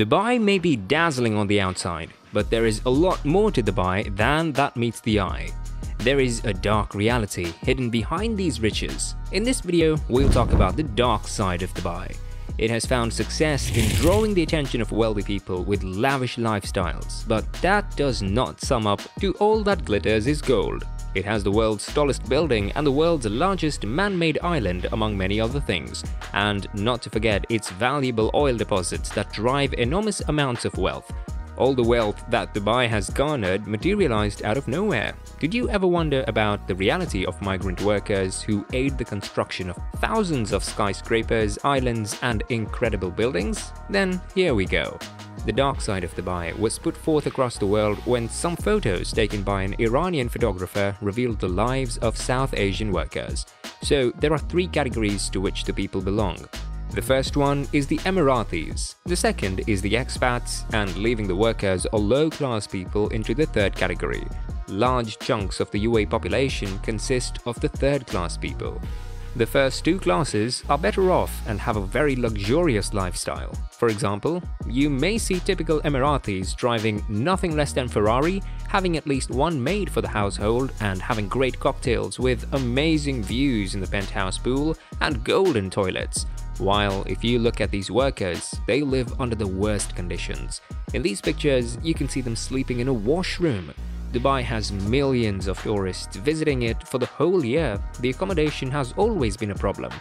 Dubai may be dazzling on the outside, but there is a lot more to Dubai than that meets the eye. There is a dark reality hidden behind these riches. In this video, we'll talk about the dark side of Dubai. It has found success in drawing the attention of wealthy people with lavish lifestyles, but that does not sum up to all that glitters is gold. It has the world's tallest building and the world's largest man-made island among many other things, and not to forget its valuable oil deposits that drive enormous amounts of wealth. All the wealth that Dubai has garnered materialized out of nowhere. Did you ever wonder about the reality of migrant workers who aid the construction of thousands of skyscrapers, islands, and incredible buildings? Then here we go. The dark side of Dubai was put forth across the world when some photos taken by an Iranian photographer revealed the lives of South Asian workers. So there are three categories to which the people belong. The first one is the Emiratis, the second is the expats, and leaving the workers or low-class people into the third category. Large chunks of the UAE population consist of the third-class people. The first two classes are better off and have a very luxurious lifestyle. For example, you may see typical Emiratis driving nothing less than Ferrari, having at least one maid for the household, and having great cocktails with amazing views in the penthouse pool and golden toilets. While if you look at these workers, they live under the worst conditions. In these pictures, you can see them sleeping in a washroom. Dubai has millions of tourists visiting it for the whole year. The accommodation has always been a problem.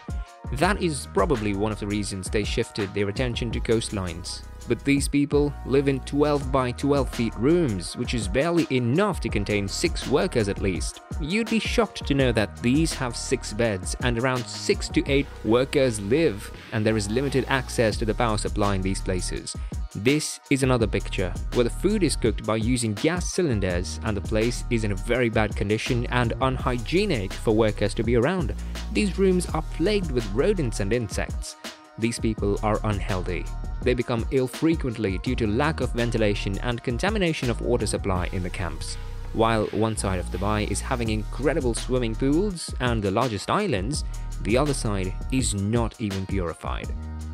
That is probably one of the reasons they shifted their attention to coastlines. But these people live in 12 by 12 feet rooms, which is barely enough to contain 6 workers at least. You'd be shocked to know that these have 6 beds and around 6 to 8 workers live, and there is limited access to the power supply in these places. This is another picture where the food is cooked by using gas cylinders and the place is in a very bad condition and unhygienic for workers to be around. These rooms are plagued with rodents and insects. These people are unhealthy. They become ill frequently due to lack of ventilation and contamination of water supply in the camps. While one side of Dubai is having incredible swimming pools and the largest islands, the other side is not even purified.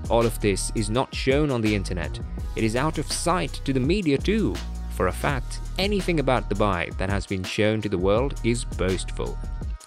All of this is not shown on the internet. It is out of sight to the media too. For a fact, anything about Dubai that has been shown to the world is boastful.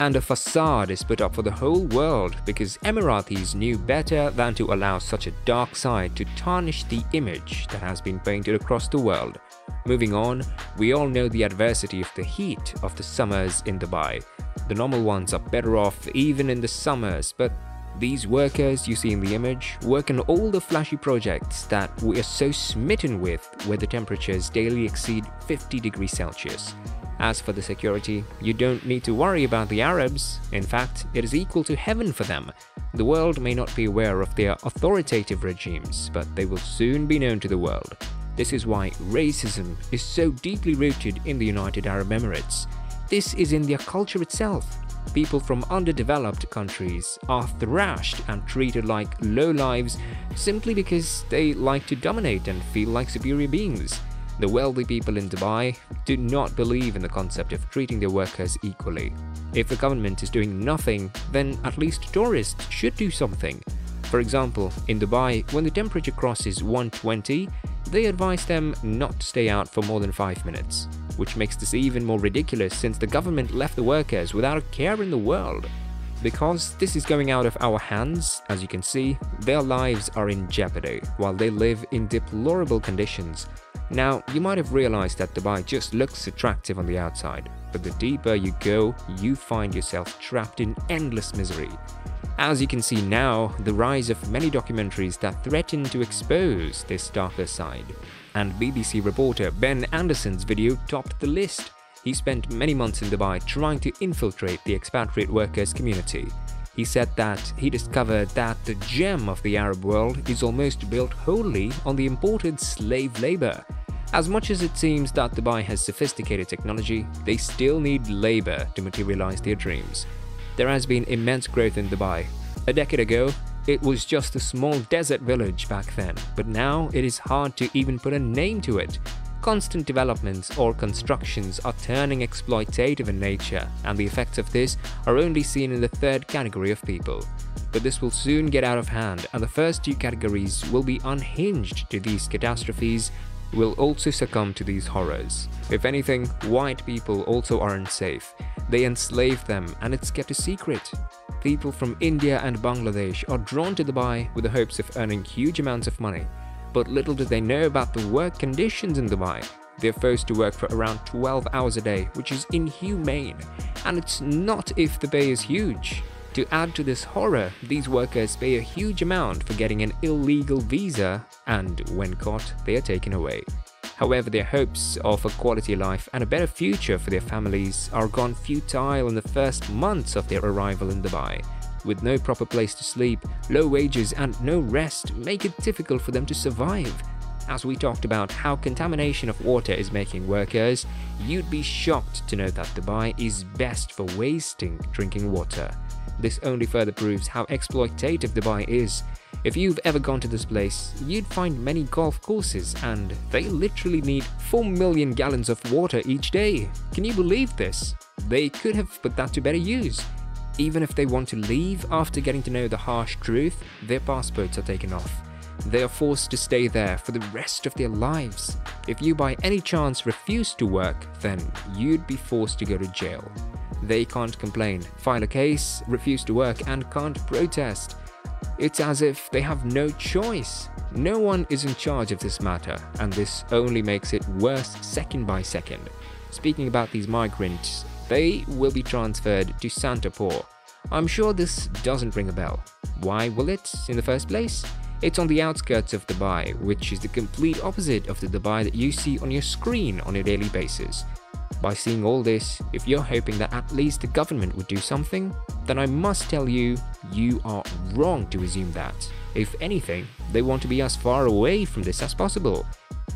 And a facade is put up for the whole world because Emiratis knew better than to allow such a dark side to tarnish the image that has been painted across the world. Moving on, we all know the adversity of the heat of the summers in Dubai. The normal ones are better off even in the summers, but these workers you see in the image work on all the flashy projects that we are so smitten with, where the temperatures daily exceed 50 degrees Celsius. As for the security, you don't need to worry about the Arabs. In fact, it is equal to heaven for them. The world may not be aware of their authoritative regimes, but they will soon be known to the world. This is why racism is so deeply rooted in the United Arab Emirates. This is in their culture itself. People from underdeveloped countries are thrashed and treated like lowlives simply because they like to dominate and feel like superior beings. The wealthy people in Dubai do not believe in the concept of treating their workers equally. If the government is doing nothing, then at least tourists should do something. For example, in Dubai, when the temperature crosses 120, they advise them not to stay out for more than 5 minutes, which makes this even more ridiculous since the government left the workers without a care in the world. Because this is going out of our hands, as you can see, their lives are in jeopardy while they live in deplorable conditions. Now, you might have realized that Dubai just looks attractive on the outside, but the deeper you go, you find yourself trapped in endless misery. As you can see now, the rise of many documentaries that threaten to expose this darker side. And BBC reporter Ben Anderson's video topped the list. He spent many months in Dubai trying to infiltrate the expatriate workers community. He said that he discovered that the gem of the Arab world is almost built wholly on the imported slave labor. As much as it seems that Dubai has sophisticated technology, they still need labor to materialize their dreams. There has been immense growth in Dubai. A decade ago, it was just a small desert village back then, but now it is hard to even put a name to it. Constant developments or constructions are turning exploitative in nature, and the effects of this are only seen in the third category of people. but this will soon get out of hand, and the first two categories will be unhinged to these catastrophes, will also succumb to these horrors. If anything, white people also aren't safe. They enslave them, and it's kept a secret. People from India and Bangladesh are drawn to Dubai with the hopes of earning huge amounts of money. But little do they know about the work conditions in Dubai. They're forced to work for around 12 hours a day, which is inhumane. And it's not if the pay is huge. To add to this horror, these workers pay a huge amount for getting an illegal visa, and when caught, they are taken away. However, their hopes of a quality life and a better future for their families are gone futile in the first months of their arrival in Dubai. With no proper place to sleep, low wages and no rest make it difficult for them to survive. As we talked about how contamination of water is making workers, you'd be shocked to know that Dubai is best for wasting drinking water. This only further proves how exploitative Dubai is. If you've ever gone to this place, you'd find many golf courses, and they literally need 4 million gallons of water each day. Can you believe this? They could have put that to better use. Even if they want to leave after getting to know the harsh truth, their passports are taken off. They are forced to stay there for the rest of their lives. If you by any chance refuse to work, then you'd be forced to go to jail. They can't complain, file a case, refuse to work, and can't protest. It's as if they have no choice. No one is in charge of this matter, and this only makes it worse second by second. Speaking about these migrants, they will be transferred to Santapur. I'm sure this doesn't ring a bell. Why will it in the first place? It's on the outskirts of Dubai, which is the complete opposite of the Dubai that you see on your screen on a daily basis. By seeing all this, if you're hoping that at least the government would do something, then I must tell you, you are wrong to assume that. If anything, they want to be as far away from this as possible.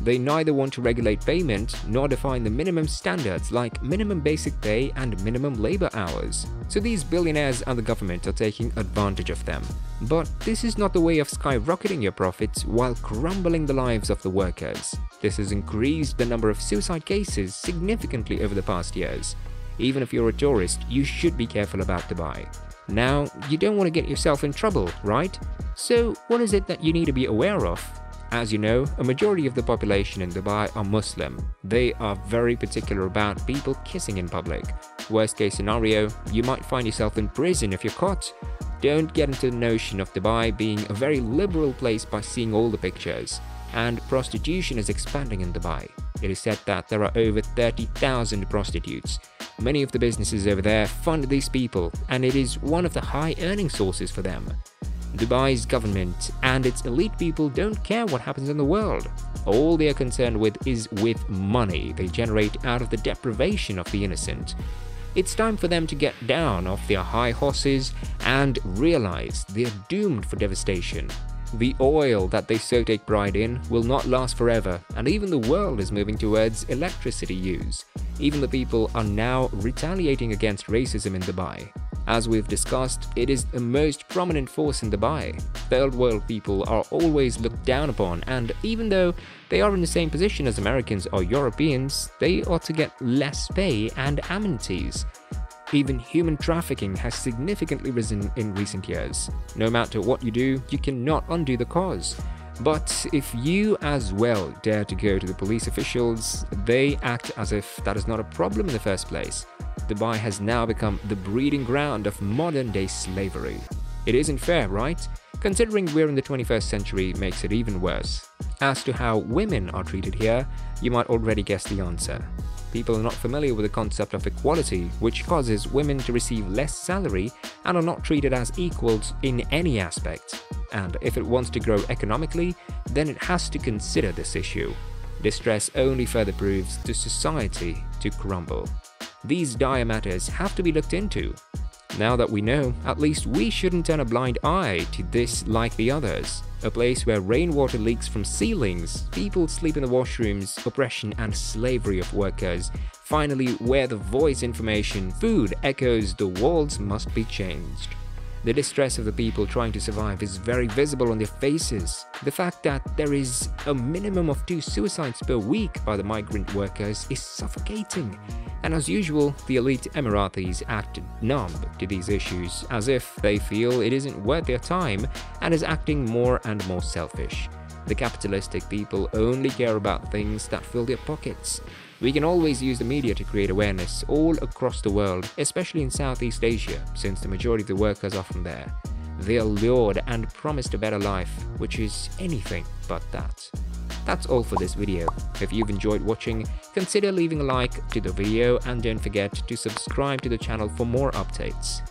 They neither want to regulate payment nor define the minimum standards like minimum basic pay and minimum labor hours. So these billionaires and the government are taking advantage of them. But this is not the way of skyrocketing your profits while crumbling the lives of the workers. This has increased the number of suicide cases significantly over the past years. Even if you're a tourist, you should be careful about Dubai. Now, you don't want to get yourself in trouble, right? So what is it that you need to be aware of? As you know, a majority of the population in Dubai are Muslim. They are very particular about people kissing in public. Worst case scenario, you might find yourself in prison if you're caught. Don't get into the notion of Dubai being a very liberal place by seeing all the pictures. And prostitution is expanding in Dubai. It is said that there are over 30,000 prostitutes. Many of the businesses over there fund these people, and it is one of the high earning sources for them. Dubai's government and its elite people don't care what happens in the world. All they are concerned with is with money they generate out of the deprivation of the innocent. It's time for them to get down off their high horses and realize they're doomed for devastation. The oil that they so take pride in will not last forever, and even the world is moving towards electricity use. Even the people are now retaliating against racism in Dubai. As we've discussed, it is the most prominent force in Dubai. Third world people are always looked down upon, and even though they are in the same position as Americans or Europeans, they ought to get less pay and amenities. Even human trafficking has significantly risen in recent years. No matter what you do, you cannot undo the cause. But if you as well dare to go to the police officials, they act as if that is not a problem in the first place. Dubai has now become the breeding ground of modern-day slavery. It isn't fair, right? Considering we're in the 21st century makes it even worse. As to how women are treated here, you might already guess the answer. People are not familiar with the concept of equality, which causes women to receive less salary and are not treated as equals in any aspect. And if it wants to grow economically, then it has to consider this issue. Distress only further proves the society to crumble. These dire matters have to be looked into. Now that we know, at least we shouldn't turn a blind eye to this like the others. A place where rainwater leaks from ceilings, people sleep in the washrooms, oppression and slavery of workers. Finally, where the voice information, food echoes, the walls must be changed. The distress of the people trying to survive is very visible on their faces. The fact that there is a minimum of 2 suicides per week by the migrant workers is suffocating. And as usual, the elite Emiratis act numb to these issues, as if they feel it isn't worth their time and is acting more and more selfish. The capitalistic people only care about things that fill their pockets. We can always use the media to create awareness all across the world, especially in Southeast Asia, since the majority of the workers are from there. They are lured and promised a better life, which is anything but that. That's all for this video. If you've enjoyed watching, consider leaving a like to the video and don't forget to subscribe to the channel for more updates.